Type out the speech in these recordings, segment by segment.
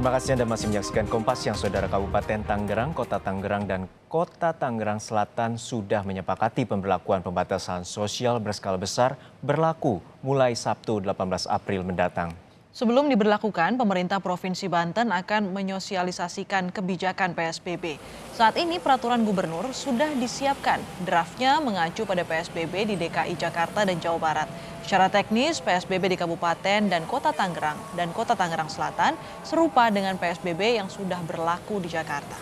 Terima kasih Anda masih menyaksikan Kompas yang Saudara Kabupaten Tangerang, Kota Tangerang, dan Kota Tangerang Selatan sudah menyepakati pemberlakuan pembatasan sosial berskala besar berlaku mulai Sabtu 18 April mendatang. Sebelum diberlakukan, pemerintah Provinsi Banten akan menyosialisasikan kebijakan PSBB. Saat ini peraturan gubernur sudah disiapkan. Draftnya mengacu pada PSBB di DKI Jakarta dan Jawa Barat. Secara teknis, PSBB di Kabupaten dan Kota Tangerang Selatan serupa dengan PSBB yang sudah berlaku di Jakarta.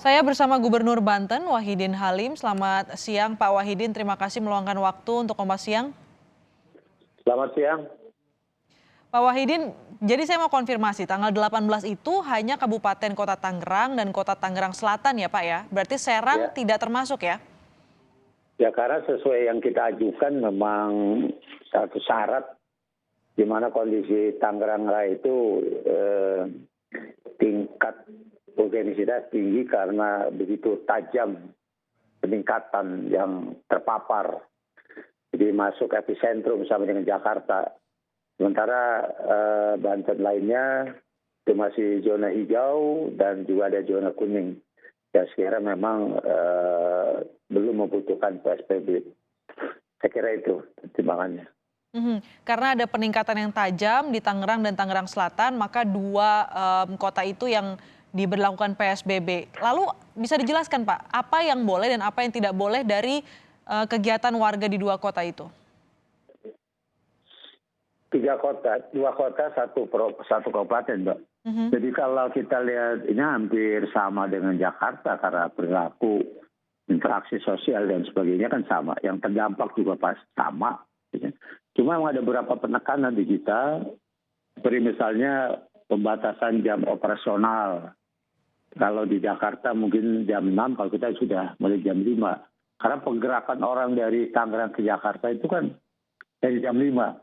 Saya bersama Gubernur Banten, Wahidin Halim. Selamat siang, Pak Wahidin. Terima kasih meluangkan waktu untuk Kompas Siang. Selamat siang. Pak Wahidin, jadi saya mau konfirmasi, tanggal 18 itu hanya Kabupaten Kota Tangerang dan Kota Tangerang Selatan ya Pak ya? Berarti Serang tidak termasuk ya? Ya karena sesuai yang kita ajukan memang satu syarat di mana kondisi Tangerang Raya itu tingkat organisitas tinggi karena begitu tajam peningkatan yang terpapar. Jadi masuk epicentrum sama dengan Jakarta. Sementara Banten lainnya itu masih zona hijau dan juga ada zona kuning. Ya sekarang memang belum membutuhkan PSBB. Saya kira itu pertimbangannya. Karena ada peningkatan yang tajam di Tangerang dan Tangerang Selatan, maka dua kota itu yang diberlakukan PSBB. Lalu bisa dijelaskan Pak, apa yang boleh dan apa yang tidak boleh dari kegiatan warga di dua kota itu? 3 kota, 2 kota, satu kabupaten, Mbak. Jadi kalau kita lihat ini hampir sama dengan Jakarta karena perilaku, interaksi sosial dan sebagainya kan sama. Yang terdampak juga pas sama. Cuma memang ada beberapa penekanan di kita, seperti misalnya pembatasan jam operasional. Kalau di Jakarta mungkin jam 6, kalau kita sudah mulai jam 5. Karena pergerakan orang dari Tangerang ke Jakarta itu kan dari jam 5.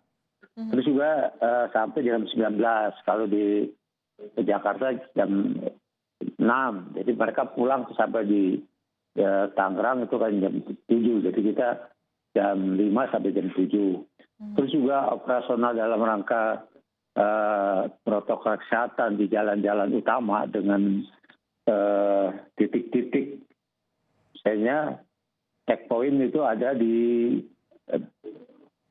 Terus juga sampai jam 19, kalau di Jakarta jam 6. Jadi mereka pulang sampai di Tangerang itu kan jam 7. Jadi kita jam 5 sampai jam 7. Terus juga operasional dalam rangka protokol kesehatan di jalan-jalan utama dengan titik-titik. Misalnya checkpoint itu ada di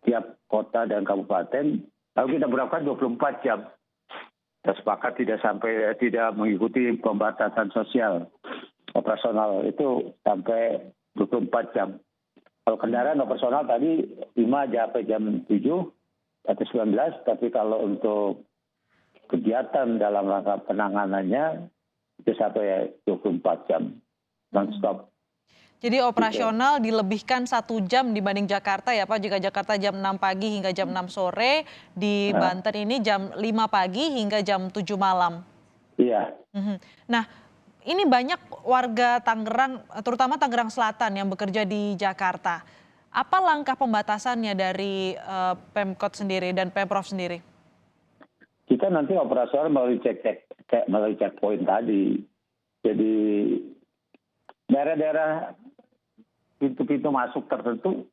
tiap kota dan kabupaten. Lalu kita berlakukan 24 jam. Kita sepakat tidak mengikuti pembatasan sosial operasional itu sampai 24 jam. Kalau kendaraan operasional tadi 5 sampai jam 7 atau 19, tapi kalau untuk kegiatan dalam rangka penanganannya itu sampai 24 jam non-stop. Jadi operasional dilebihkan 1 jam dibanding Jakarta ya Pak. Jika Jakarta jam 6 pagi hingga jam 6 sore, di Banten ini jam 5 pagi hingga jam 7 malam. Iya. Nah, ini banyak warga Tangerang, terutama Tangerang Selatan yang bekerja di Jakarta. Apa langkah pembatasannya dari Pemkot sendiri dan Pemprov sendiri? Kita nanti operasional melalui checkpoint tadi. Jadi daerah-daerah pintu-pintu masuk tertentu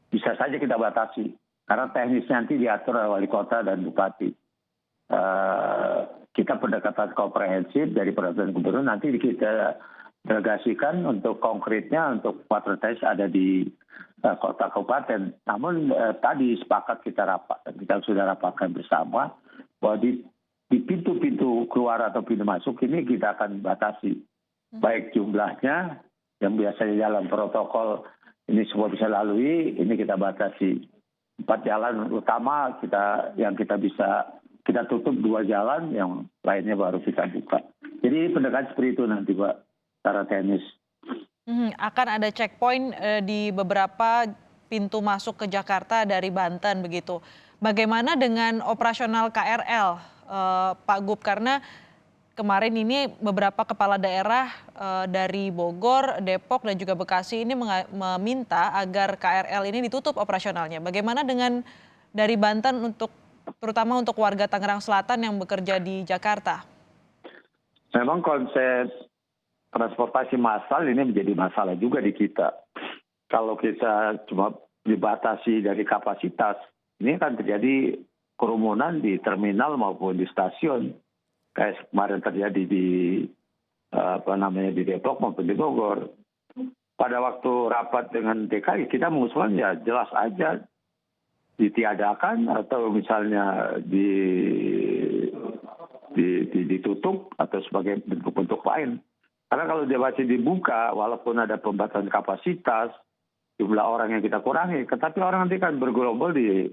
bisa saja kita batasi. Karena teknis nanti diatur oleh wali kota dan bupati. Kita pendekatan komprehensif dari peraturan gubernur nanti kita delegasikan untuk konkretnya untuk watertest ada di kota kabupaten. Namun tadi sepakat kita sudah rapatkan bersama bahwa di pintu-pintu keluar atau pintu masuk ini kita akan batasi. Baik jumlahnya yang biasanya jalan protokol ini semua bisa lalui, ini kita batasi. 4 jalan utama kita tutup 2 jalan, yang lainnya baru kita buka. Jadi pendekatan seperti itu nanti Pak, secara teknis. Akan ada checkpoint di beberapa pintu masuk ke Jakarta dari Banten begitu. Bagaimana dengan operasional KRL, Pak Gub? Karena kemarin ini beberapa kepala daerah dari Bogor, Depok, dan juga Bekasi ini meminta agar KRL ini ditutup operasionalnya. Bagaimana dengan dari Banten terutama untuk warga Tangerang Selatan yang bekerja di Jakarta? Memang konsep transportasi massal ini menjadi masalah juga di kita. Kalau kita cuma dibatasi dari kapasitas, ini kan terjadi kerumunan di terminal maupun di stasiun. Kayak kemarin terjadi di di Depok maupun di Bogor. Pada waktu rapat dengan DKI kita mengusulkan ya jelas aja ditiadakan atau misalnya ditutup atau sebagai bentuk-bentuk lain. Karena kalau dia masih dibuka, walaupun ada pembatasan kapasitas, jumlah orang yang kita kurangi, tetapi orang nanti kan bergerombol di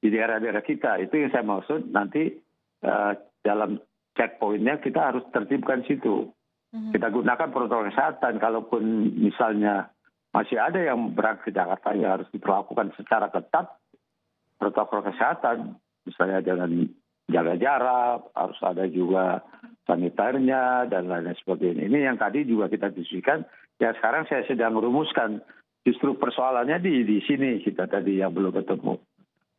daerah-daerah kita. Itu yang saya maksud, nanti dalam checkpointnya kita harus tertibkan situ. Kita gunakan protokol kesehatan, kalaupun misalnya masih ada yang berangkat ke Jakarta, ya harus diperlakukan secara ketat protokol kesehatan, misalnya dengan jaga jarak, harus ada juga saniternya dan lain sebagainya. Ini yang tadi juga kita diskusikan. Ya sekarang saya sedang merumuskan. Justru persoalannya di sini kita tadi yang belum ketemu.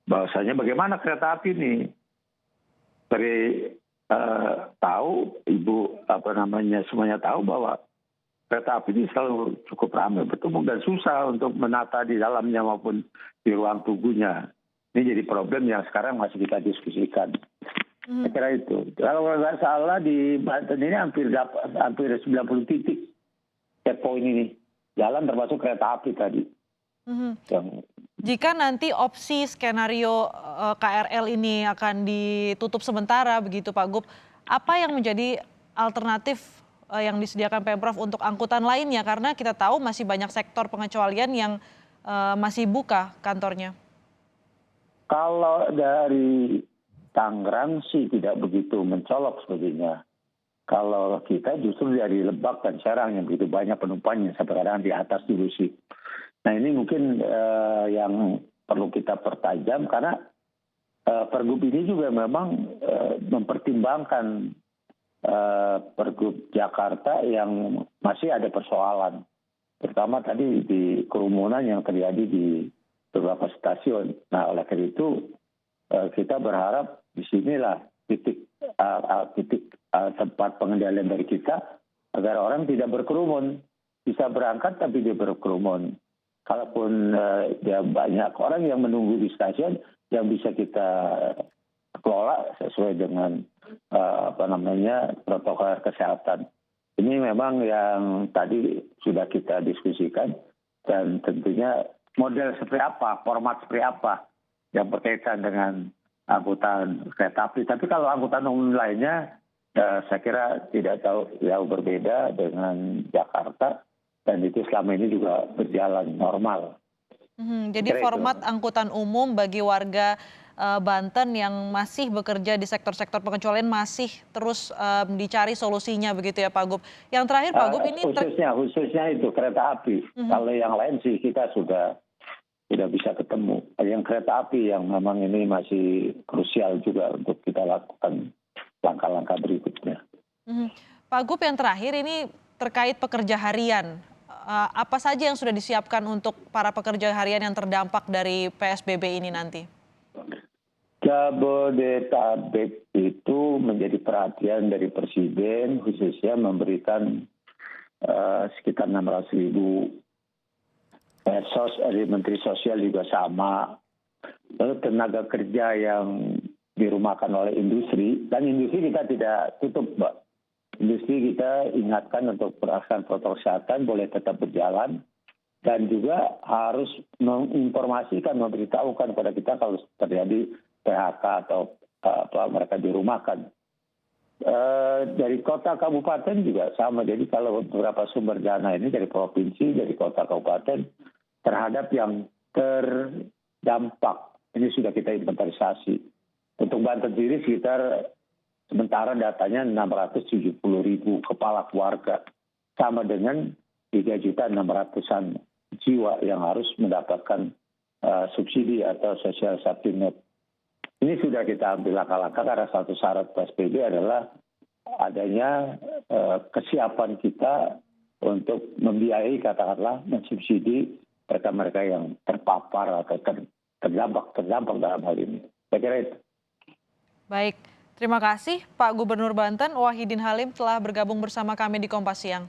Bahwasanya bagaimana kereta api ini tahu Ibu semuanya tahu bahwa kereta api ini selalu cukup ramai bertumpuk dan susah untuk menata di dalamnya maupun di ruang tunggunya. Ini jadi problem yang sekarang masih kita diskusikan. Saya kira itu. Kalau nggak salah di Banten ini hampir 90 titik checkpoint ini. Jalan termasuk kereta api tadi. Jika nanti opsi skenario KRL ini akan ditutup sementara begitu Pak Gub, apa yang menjadi alternatif yang disediakan Pemprov untuk angkutan lainnya? Karena kita tahu masih banyak sektor pengecualian yang masih buka kantornya. Kalau dari Tangerang sih tidak begitu mencolok sebetulnya. Kalau kita justru dari Lebak dan Serang yang begitu banyak penumpangnya sampai kadang di atas dulu sih. Nah ini mungkin yang perlu kita pertajam karena Pergub ini juga memang mempertimbangkan Pergub Jakarta yang masih ada persoalan. Terutama tadi di kerumunan yang terjadi di beberapa stasiun. Nah oleh karena itu kita berharap di sinilah titik tempat pengendalian dari kita agar orang tidak berkerumun. Bisa berangkat tapi dia berkerumun. Kalaupun dia banyak orang yang menunggu di stasiun yang bisa kita kelola sesuai dengan protokol kesehatan. Ini memang yang tadi sudah kita diskusikan dan tentunya model seperti apa, format seperti apa yang berkaitan dengan angkutan kereta api. Tapi kalau angkutan umum lainnya, saya kira tidak jauh berbeda dengan Jakarta dan itu selama ini juga berjalan normal. Jadi format angkutan umum bagi warga Banten yang masih bekerja di sektor-sektor pengecualian masih terus dicari solusinya begitu ya Pak Gub. Yang terakhir Pak Gub ini khususnya itu kereta api. Kalau yang lain sih kita sudah bisa ketemu. Yang kereta api yang memang ini masih krusial juga untuk kita lakukan langkah-langkah berikutnya. Pak Gub yang terakhir ini terkait pekerja harian. Apa saja yang sudah disiapkan untuk para pekerja harian yang terdampak dari PSBB ini nanti? Jabodetabek itu menjadi perhatian dari Presiden, khususnya memberikan sekitar 600.000 Menteri Sosial juga sama. Lalu tenaga kerja yang dirumahkan oleh industri, dan industri kita tidak tutup, Mbak. Industri kita ingatkan untuk melaksanakan protokol kesehatan boleh tetap berjalan, dan juga harus menginformasikan, memberitahukan kepada kita kalau terjadi PHK atau mereka dirumahkan. Dari kota kabupaten juga sama. Jadi kalau beberapa sumber dana ini dari provinsi, dari kota kabupaten terhadap yang terdampak, ini sudah kita inventarisasi. Untuk Banten sendiri sekitar sementara datanya 670.000 kepala keluarga, sama dengan 3.600.000-an jiwa yang harus mendapatkan subsidi atau social safety net. Ini sudah kita ambil langkah-langkah karena satu syarat PSBB adalah adanya kesiapan kita untuk membiayai, katakanlah, mensubsidi mereka-mereka yang terpapar atau terdampak dalam hal ini. Saya kira itu. Baik, terima kasih Pak Gubernur Banten Wahidin Halim telah bergabung bersama kami di Kompas Siang.